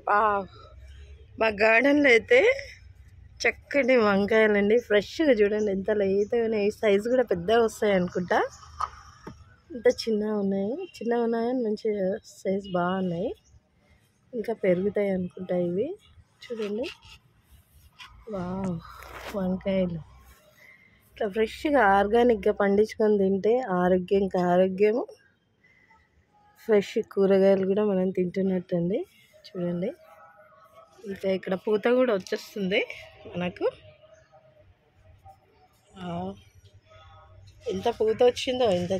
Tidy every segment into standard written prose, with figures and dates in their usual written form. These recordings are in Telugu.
వావ్! మా గార్డెన్లో అయితే చక్కటి వంకాయలండి. ఫ్రెష్గా చూడండి ఎంత లేతగా ఉన్నాయి. ఈ సైజు కూడా పెద్దగా వస్తాయి అనుకుంటా. ఇంత చిన్నగా ఉన్నాయి మంచి సైజు బాగున్నాయి. ఇంకా పెరుగుతాయి అనుకుంటా ఇవి. చూడండి వావ్! వంకాయలు ఇట్లా ఫ్రెష్గా ఆర్గానిక్గా పండించుకొని తింటే ఆరోగ్యము. ఫ్రెష్ కూరగాయలు కూడా మనం తింటున్నట్టు అండి. చూడండి ఇంకా ఇక్కడ పూత కూడా వచ్చేస్తుంది మనకు. ఎంత పూత వచ్చిందో ఇంత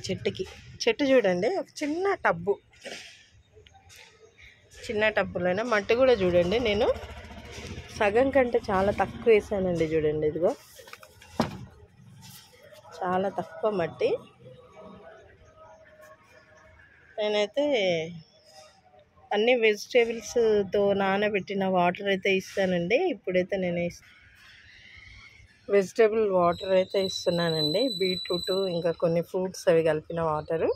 చెట్టు చూడండి. ఒక చిన్న టబ్బులోనే మట్టి కూడా చూడండి. నేను సగం కంటే చాలా తక్కువ వేసానండి. చూడండి ఇదిగో చాలా తక్కువ మట్టి. నేనైతే అన్ని వెజిటేబుల్స్తో నానబెట్టిన వాటర్ అయితే ఇస్తానండి. ఇప్పుడైతే నేను వెజిటేబుల్ వాటర్ అయితే ఇస్తున్నానండి. బీట్రూట్ ఇంకా కొన్ని ఫ్రూట్స్ అవి కలిపిన వాటరు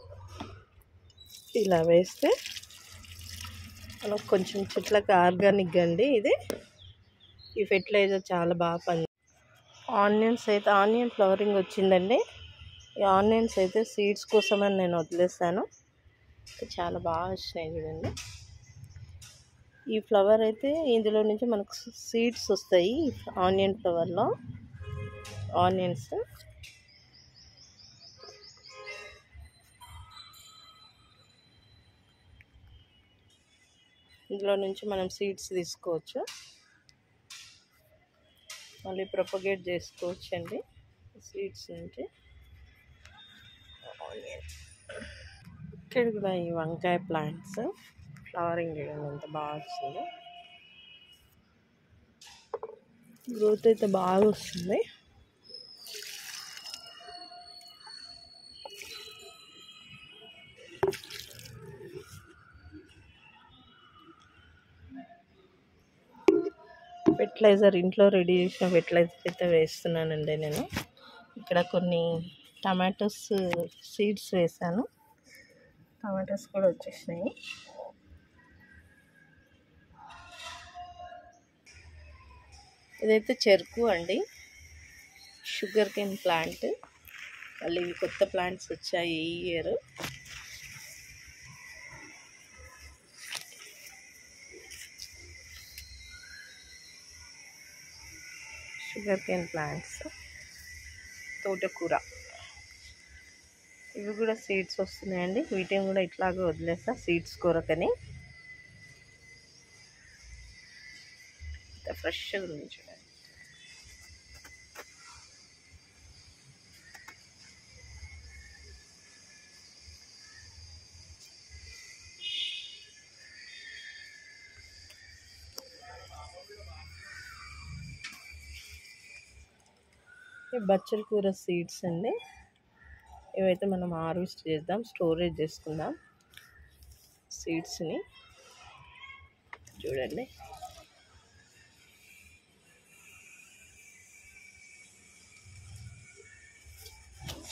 ఇలా వేస్తే మనకు కొంచెం చెట్లకు ఆర్గానిక్ అండి. ఈ ఫెర్టిలైజర్ చాలా బాగా ఆనియన్ ఫ్లవరింగ్ వచ్చిందండి. ఈ ఆనియన్స్ అయితే సీడ్స్ కోసమని నేను వదిలేస్తాను. చాలా బాగా వచ్చినాయి చూడండి. ఈ ఫ్లవర్ అయితే ఇందులో నుంచి మనకు సీడ్స్ వస్తాయి. ఆనియన్ ఫ్లవర్లో ఆనియన్స్ ఇందులో నుంచి మనం సీడ్స్ తీసుకోవచ్చు, మళ్ళీ ప్రొపగేట్ చేసుకోవచ్చు అండి సీడ్స్ నుంచి. ఆనియన్ ఇక్కడ కూడా ఈ వంకాయ ప్లాంట్స్ ఫ్లవరింగ్ చూడండి ఎంత బాగా వస్తుందో. గ్రోత్ అయితే బాగా వస్తుంది. ఫెర్టిలైజర్ ఇంట్లో రెడీ చేసిన ఫెర్టిలైజర్ అయితే వేస్తున్నానండి నేను. ఇక్కడ కొన్ని టమాటోస్ సీడ్స్ వేసాను. టమాటోస్ కూడా వచ్చేసినాయి. ఇదైతే చెరుకు అండి, షుగర్ కేన్ ప్లాంట్. మళ్ళీ ఇవి కొత్త ప్లాంట్స్ వచ్చాయి ఈ ఇయర్. షుగర్ కేన్ ప్లాంట్స్, తోటకూర, ఇవి కూడా సీడ్స్ వస్తున్నాయండి. వీటిని కూడా ఇట్లాగే వదిలేస్తా సీడ్స్ కొరకని. ఫ్రెష్గా ఉంది చూడండి. బచ్చల కూర సీడ్స్ అండి. ఇవైతే మనం హార్వెస్ట్ చేద్దాం, స్టోరేజ్ చేసుకుందాం సీడ్స్ని. చూడండి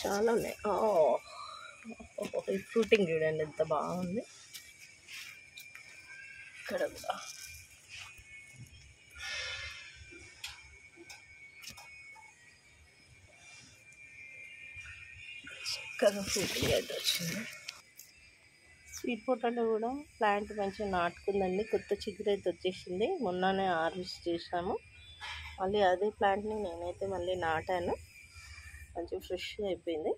చాలా ఉన్నాయి. ఫ్రూటింగ్ చూడండి ఎంత బాగుంది. ఇక్కడ కూడా చక్కగా ఫ్రూటింగ్ అయితే వచ్చింది. స్వీట్ పొటాటో కూడా ప్లాంట్ మంచిగా నాటుకుందండి. కొత్త చిగురు అయితే వచ్చేసింది. మొన్ననే హార్వెస్ట్ చేసాము. మళ్ళీ అదే ప్లాంట్ని నేనైతే మళ్ళీ నాటాను. మంచిగా ఫ్రెష్గా అయిపోయింది.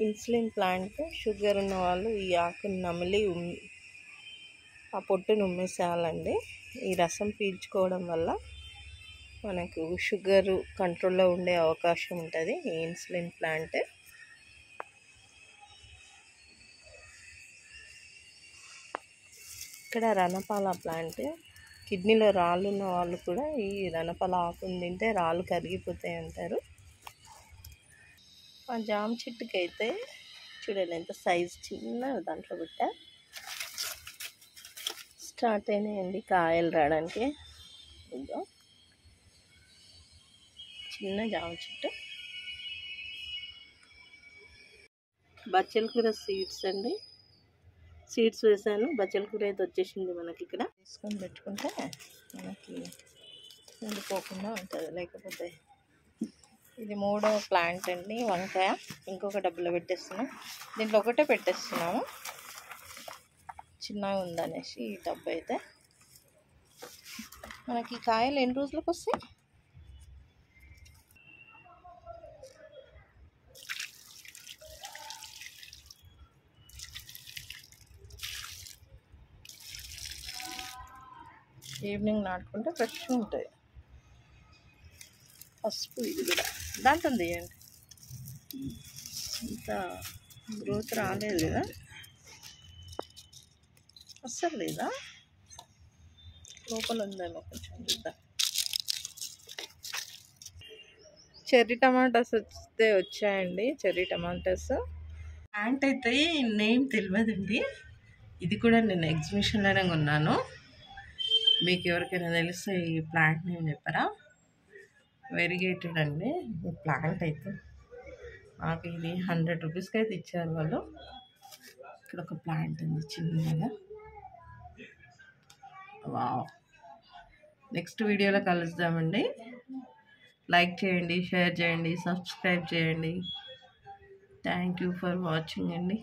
Insulin plant. షుగర్ ఉన్న వాళ్ళు ఈ ఆకుని నమిలి ఆ పొట్టును ఉమ్మేసేయాలండి. ఈ రసం పీల్చుకోవడం వల్ల మనకు షుగర్ కంట్రోల్లో ఉండే అవకాశం ఉంటుంది. ఈ ఇన్సులిన్ ప్లాంట్. ఇక్కడ రణపాల ప్లాంట్. కిడ్నీలో రాళ్ళు ఉన్న వాళ్ళు కూడా ఈ రణపాల ఆకుని తింటే రాళ్ళు కరిగిపోతాయి అంటారు. ఆ జామ చెట్టుకి అయితే చూడండి ఎంత సైజు చిన్న దాంట్లో పెట్ట స్టార్ట్ అయినాయండి కాయలు రావడానికి. ఇదో చిన్న జామ చెట్టు. బచ్చల కూర సీడ్స్ అండి. సీడ్స్ వేసాను. బచ్చల కూర అయితే వచ్చేసింది మనకి. ఇక్కడ తీసుకొని పెట్టుకుంటే మనకి ఉండిపోకుండా ఉంటుంది. లేకపోతే ఇది 3వ ప్లాంట్ అండి, వంకాయ. ఇంకొక డబ్బులో పెట్టేస్తున్నాం. దీంట్లో ఒకటే పెట్టేస్తున్నాము, చిన్నగా ఉందనేసి. ఈ డబ్బు అయితే మనకి కాయలు ఎన్ని రోజులకు వస్తాయి? ఈవినింగ్ నాటుకుంటే ఫ్రెష్గా ఉంటుంది. పసుపు ఇది కూడా దాంట్లో తీయండి. ఇంత గ్రోత్ రాలేదు కదా, అస్సలు లేదా, లోపల ఉందేమో, కొంచెం చూద్దాం. చెర్రీ టమాటాస్ వస్తే వచ్చాయండి, చెర్రీ టమాటాస్. ప్లాంట్ అయితే నేమ్ తెలియదండి. ఇది కూడా నేను ఎగ్జిబిషన్లోనే కొన్నాను. మీకు ఎవరికైనా తెలిస్తే ఈ ప్లాంట్ నేమ్ చెప్పరా? వెరిగేటెడ్ అండి ఈ ప్లాంట్ అయితే. నాకు ఇది 100 రూపీస్కి అయితే ఇచ్చారు వాళ్ళు. ఇక్కడ ఒక ప్లాంట్ ఉంది చిన్నగా. వావ్. నెక్స్ట్ వీడియోలో కలుద్దామండి. లైక్ చేయండి, షేర్ చేయండి, సబ్స్క్రైబ్ చేయండి. థ్యాంక్ యూ ఫర్ వాచింగ్ అండి.